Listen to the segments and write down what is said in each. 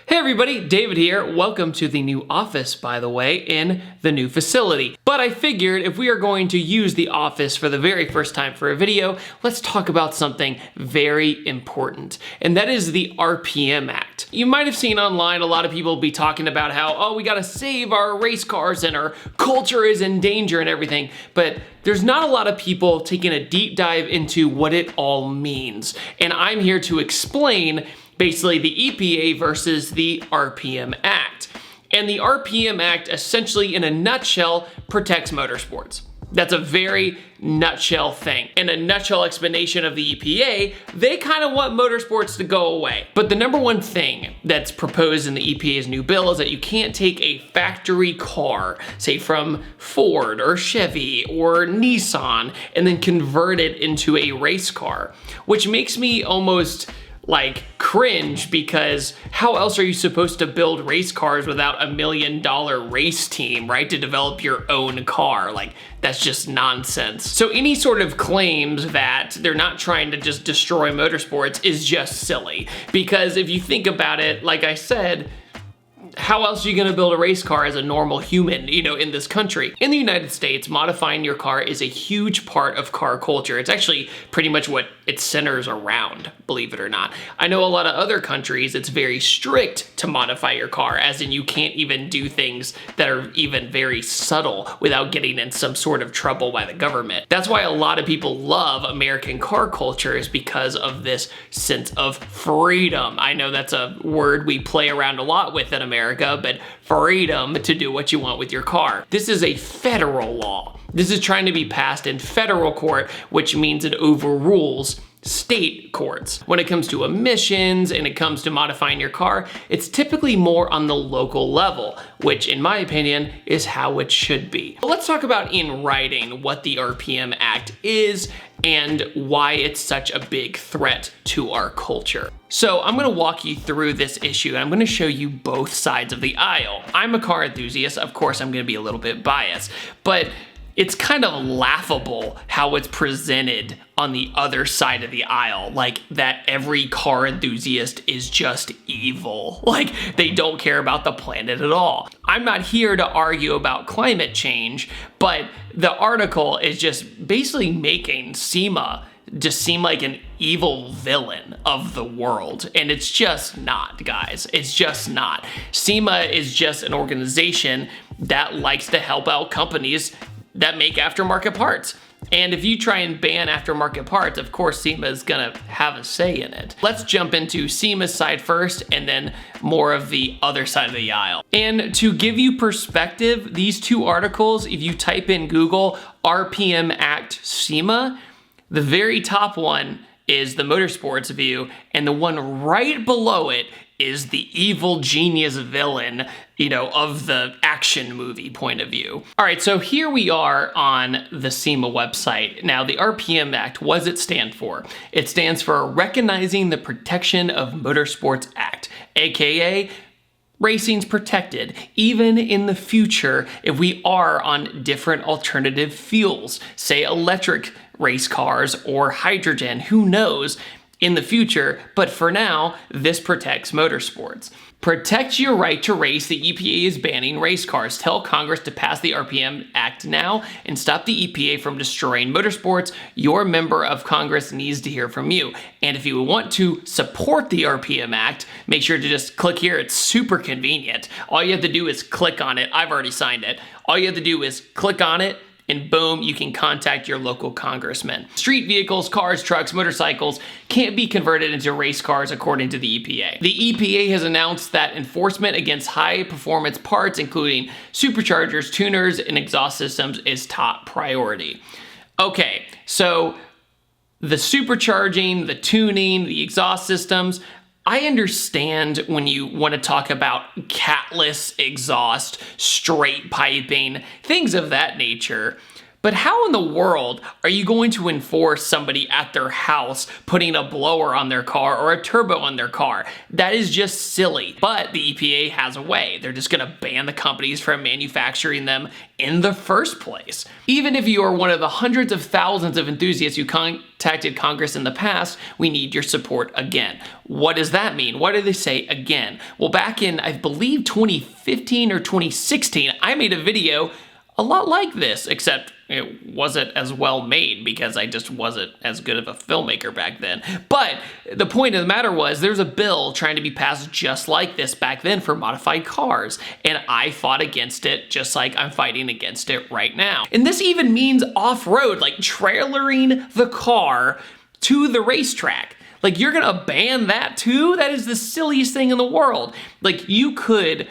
Hey everybody, David here. Welcome to the new office, by the way, in the new facility. But I figured if we are going to use the office for the very first time for a video, let's talk about something very important, and that is the RPM Act. You might have seen online a lot of people be talking about how, oh, we gotta save our race cars and our culture is in danger and everything, but there's not a lot of people taking a deep dive into what it all means. And I'm here to explain basically the EPA versus the RPM Act. And the RPM Act essentially in a nutshell protects motorsports. That's a very nutshell thing. In a nutshell explanation of the EPA, they kind of want motorsports to go away. But the number one thing that's proposed in the EPA's new bill is that you can't take a factory car, say from Ford or Chevy or Nissan, and then convert it into a race car, which makes me almost like cringe, because how else are you supposed to build race cars without $1 million race team, right? To develop your own car. Like, that's just nonsense. So any sort of claims that they're not trying to just destroy motorsports is just silly. Because if you think about it, like I said, how else are you gonna build a race car as a normal human, in this country? In the United States, modifying your car is a huge part of car culture. It's actually pretty much what it centers around, believe it or not. I know a lot of other countries, it's very strict to modify your car, as in you can't even do things that are even very subtle without getting in some sort of trouble by the government. That's why a lot of people love American car culture, is because of this sense of freedom. I know that's a word we play around a lot with in America, but freedom to do what you want with your car. This is a federal law. This is trying to be passed in federal court, which means it overrules state courts. When it comes to emissions and it comes to modifying your car, it's typically more on the local level, which in my opinion is how it should be. But let's talk about in writing what the RPM Act is and why it's such a big threat to our culture. So I'm gonna walk you through this issue, and I'm gonna show you both sides of the aisle. I'm a car enthusiast, of course I'm gonna be a little bit biased, but it's kind of laughable how it's presented on the other side of the aisle, like that every car enthusiast is just evil. Like they don't care about the planet at all. I'm not here to argue about climate change, but the article is just basically making SEMA just seem like an evil villain of the world. And it's just not, guys. It's just not. SEMA is just an organization that likes to help out companies that make aftermarket parts. And if you try and ban aftermarket parts, of course SEMA is gonna have a say in it. Let's jump into SEMA's side first and then more of the other side of the aisle. And to give you perspective, these two articles, if you type in Google RPM Act SEMA, the very top one is the motorsports view, and the one right below it is the evil genius villain, of the action movie point of view. All right, so here we are on the SEMA website. Now, the RPM Act, what does it stand for? It stands for Recognizing the Protection of Motorsports Act, AKA racing's protected, even in the future if we are on different alternative fuels, say electric race cars or hydrogen, who knows in the future, but for now, this protects motorsports. Protect your right to race. The EPA is banning race cars. Tell Congress to pass the RPM Act now and stop the EPA from destroying motorsports. Your member of Congress needs to hear from you. And if you want to support the RPM Act, make sure to just click here. It's super convenient. All you have to do is click on it. I've already signed it. All you have to do is click on it, and boom, you can contact your local congressman. Street vehicles, cars, trucks, motorcycles can't be converted into race cars according to the EPA. The EPA has announced that enforcement against high performance parts, including superchargers, tuners, and exhaust systems, is top priority. Okay, so the supercharging, the tuning, the exhaust systems, I understand when you want to talk about catless exhaust, straight piping, things of that nature. But how in the world are you going to enforce somebody at their house putting a blower on their car or a turbo on their car? That is just silly. But the EPA has a way. They're just gonna ban the companies from manufacturing them in the first place. Even if you are one of the hundreds of thousands of enthusiasts who contacted Congress in the past, we need your support again. What does that mean? What do they say again? Well, back in, I believe, 2015 or 2016, I made a video a lot like this, except it wasn't as well made because I just wasn't as good of a filmmaker back then. But the point of the matter was there's a bill trying to be passed just like this back then for modified cars, and I fought against it just like I'm fighting against it right now. And this even means off-road, like trailering the car to the racetrack. Like, you're gonna ban that too? That is the silliest thing in the world. Like, you could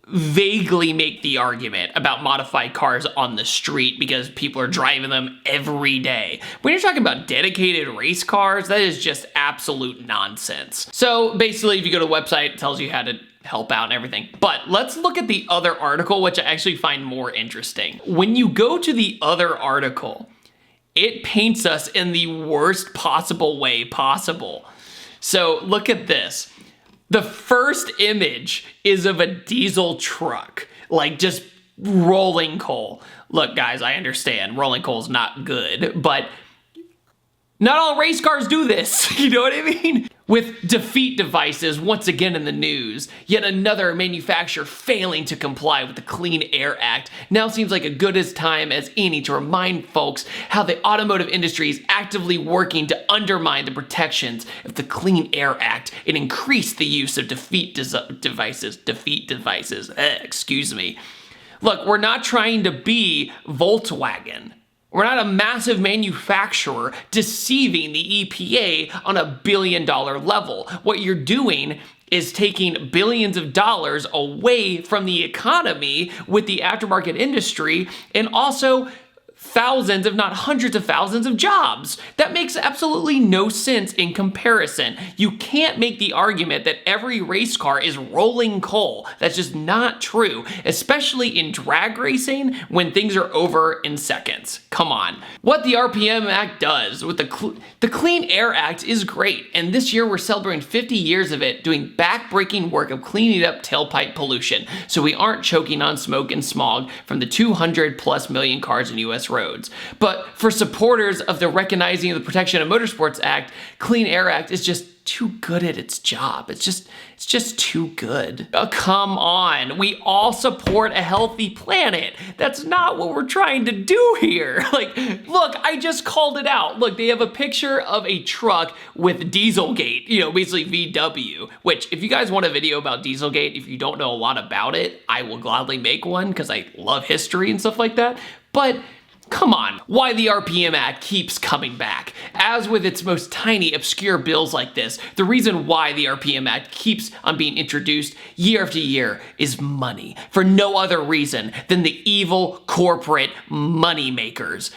vaguely make the argument about modified cars on the street because people are driving them every day. When you're talking about dedicated race cars, that is just absolute nonsense. So basically, if you go to the website, it tells you how to help out and everything. But let's look at the other article, which I actually find more interesting. When you go to the other article, it paints us in the worst possible way possible. So look at this. The first image is of a diesel truck, like just rolling coal. Look, guys, I understand rolling coal is not good, but not all race cars do this. You know what I mean? With defeat devices once again in the news, yet another manufacturer failing to comply with the Clean Air Act. Now seems like a good as time as any to remind folks how the automotive industry is actively working to undermine the protections of the Clean Air Act and increase the use of defeat devices. Excuse me. Look, we're not trying to be Volkswagen. We're not a massive manufacturer deceiving the EPA on $1 billion level. What you're doing is taking billions of dollars away from the economy with the aftermarket industry and also thousands, if not hundreds of thousands of jobs. That makes absolutely no sense in comparison. You can't make the argument that every race car is rolling coal. That's just not true, especially in drag racing when things are over in seconds. Come on. What the RPM Act does with the Clean Air Act is great, and this year we're celebrating 50 years of it doing back-breaking work of cleaning up tailpipe pollution so we aren't choking on smoke and smog from the 200+ million cars in US roads. But for supporters of the Recognizing the Protection of Motorsports Act, Clean Air Act is just too good at its job. It's just too good. Oh, come on. We all support a healthy planet. That's not what we're trying to do here. Like, look, I just called it out. Look, they have a picture of a truck with Dieselgate, you know, basically VW, which if you guys want a video about Dieselgate, if you don't know a lot about it, I will gladly make one because I love history and stuff like that. But come on, why the RPM Act keeps coming back. As with its most tiny, obscure bills like this, the reason why the RPM Act keeps on being introduced year after year is money, for no other reason than the evil corporate money makers.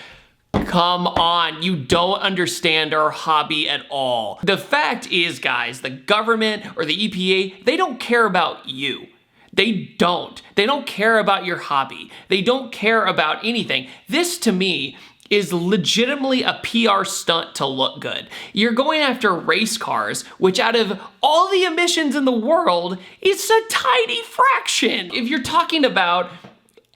Come on, you don't understand our hobby at all. The fact is, guys, the government or the EPA, they don't care about you. They don't. They don't care about your hobby. They don't care about anything. This, to me, is legitimately a PR stunt to look good. You're going after race cars, which out of all the emissions in the world, is a tiny fraction. If you're talking about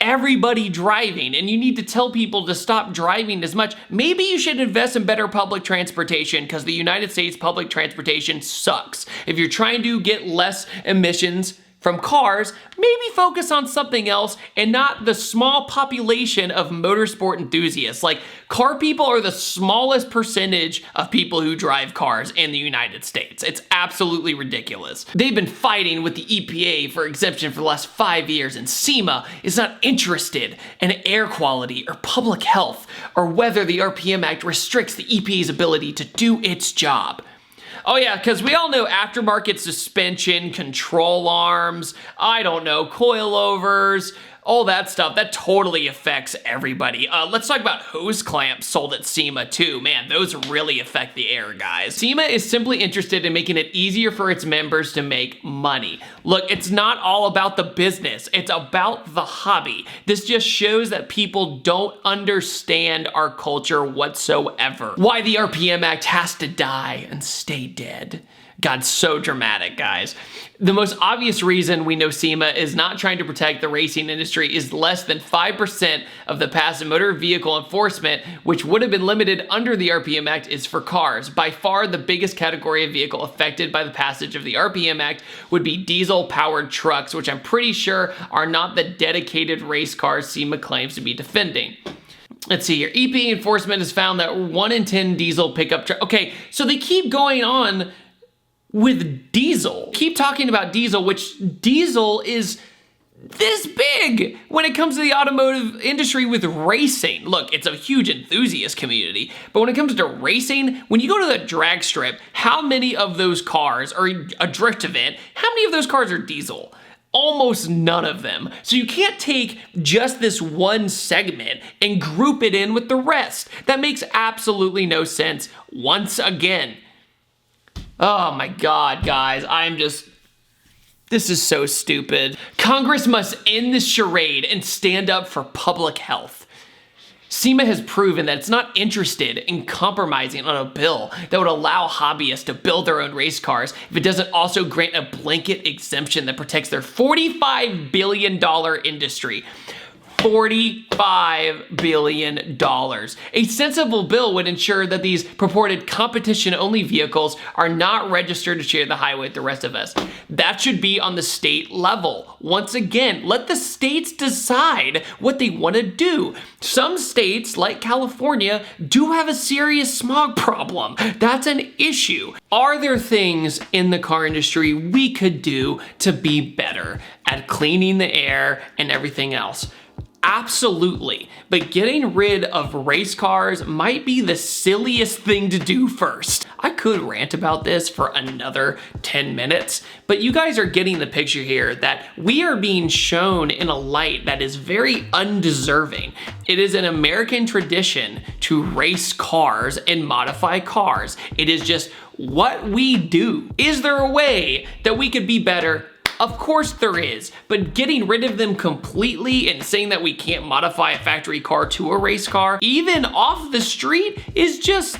everybody driving and you need to tell people to stop driving as much, maybe you should invest in better public transportation because the United States public transportation sucks. If you're trying to get less emissions from cars, maybe focus on something else and not the small population of motorsport enthusiasts. Like, car people are the smallest percentage of people who drive cars in the United States. It's absolutely ridiculous. They've been fighting with the EPA for exemption for the last 5 years, and SEMA is not interested in air quality or public health or whether the RPM Act restricts the EPA's ability to do its job. Oh yeah, because we all know aftermarket suspension, control arms, I don't know, coilovers, all that stuff, that totally affects everybody. Let's talk about hose clamps sold at SEMA too. Man, those really affect the air, guys. SEMA is simply interested in making it easier for its members to make money. Look, it's not all about the business, it's about the hobby. This just shows that people don't understand our culture whatsoever. Why the RPM Act has to die and stay dead. God, so dramatic, guys. The most obvious reason we know SEMA is not trying to protect the racing industry is less than 5% of the passive motor vehicle enforcement, which would have been limited under the RPM Act, is for cars. By far, the biggest category of vehicle affected by the passage of the RPM Act would be diesel-powered trucks, which I'm pretty sure are not the dedicated race cars SEMA claims to be defending. Let's see here. EPA enforcement has found that 1 in 10 diesel pickup trucks. Okay, so they keep going on with diesel. Keep talking about diesel, which diesel is this big when it comes to the automotive industry with racing. Look, it's a huge enthusiast community, but when it comes to racing, when you go to the drag strip, how many of those cars, or a drift event, how many of those cars are diesel? Almost none of them. So you can't take just this one segment and group it in with the rest. That makes absolutely no sense once again. Oh my God, guys, this is so stupid. Congress must end this charade and stand up for public health. SEMA has proven that it's not interested in compromising on a bill that would allow hobbyists to build their own race cars if it doesn't also grant a blanket exemption that protects their $45 billion industry. $45 billion. A sensible bill would ensure that these purported competition-only vehicles are not registered to share the highway with the rest of us. That should be on the state level. Once again, let the states decide what they want to do. Some states, like California, do have a serious smog problem. That's an issue. Are there things in the car industry we could do to be better at cleaning the air and everything else? Absolutely, but getting rid of race cars might be the silliest thing to do first. I could rant about this for another 10 minutes, but you guys are getting the picture here that we are being shown in a light that is very undeserving. It is an American tradition to race cars and modify cars. It is just what we do. Is there a way that we could be better? Of course there is, but getting rid of them completely and saying that we can't modify a factory car to a race car, even off the street, is just,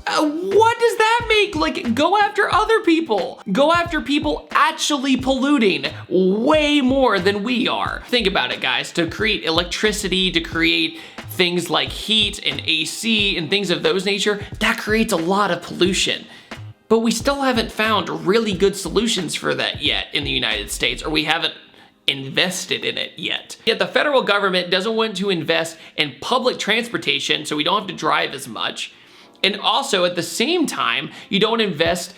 what does that make? Like, go after other people. Go after people actually polluting way more than we are. Think about it, guys. To create electricity, to create things like heat and AC and things of those nature, that creates a lot of pollution. But we still haven't found really good solutions for that yet in the United States, or we haven't invested in it yet. Yet the federal government doesn't want to invest in public transportation so we don't have to drive as much. And also at the same time, you don't invest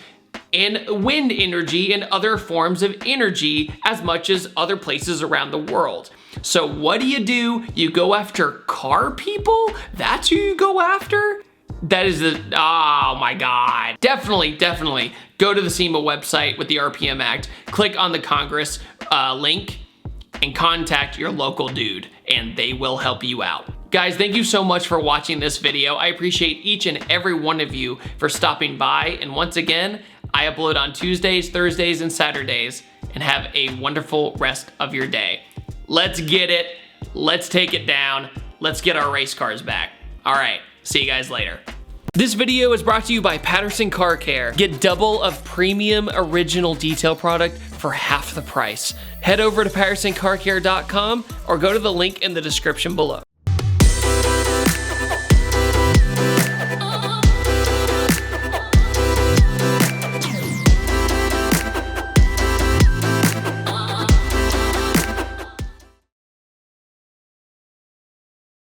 in wind energy and other forms of energy as much as other places around the world. So what do? You go after car people? That's who you go after? That is oh my God. Definitely go to the SEMA website with the RPM Act, click on the Congress link, and contact your local dude, and they will help you out. Guys, thank you so much for watching this video. I appreciate each and every one of you for stopping by, and once again, I upload on Tuesdays, Thursdays, and Saturdays, and have a wonderful rest of your day. Let's get it, let's take it down, let's get our race cars back. All right. See you guys later. This video is brought to you by Patterson Car Care. Get double of premium original detail product for half the price. Head over to PattersonCarCare.com or go to the link in the description below.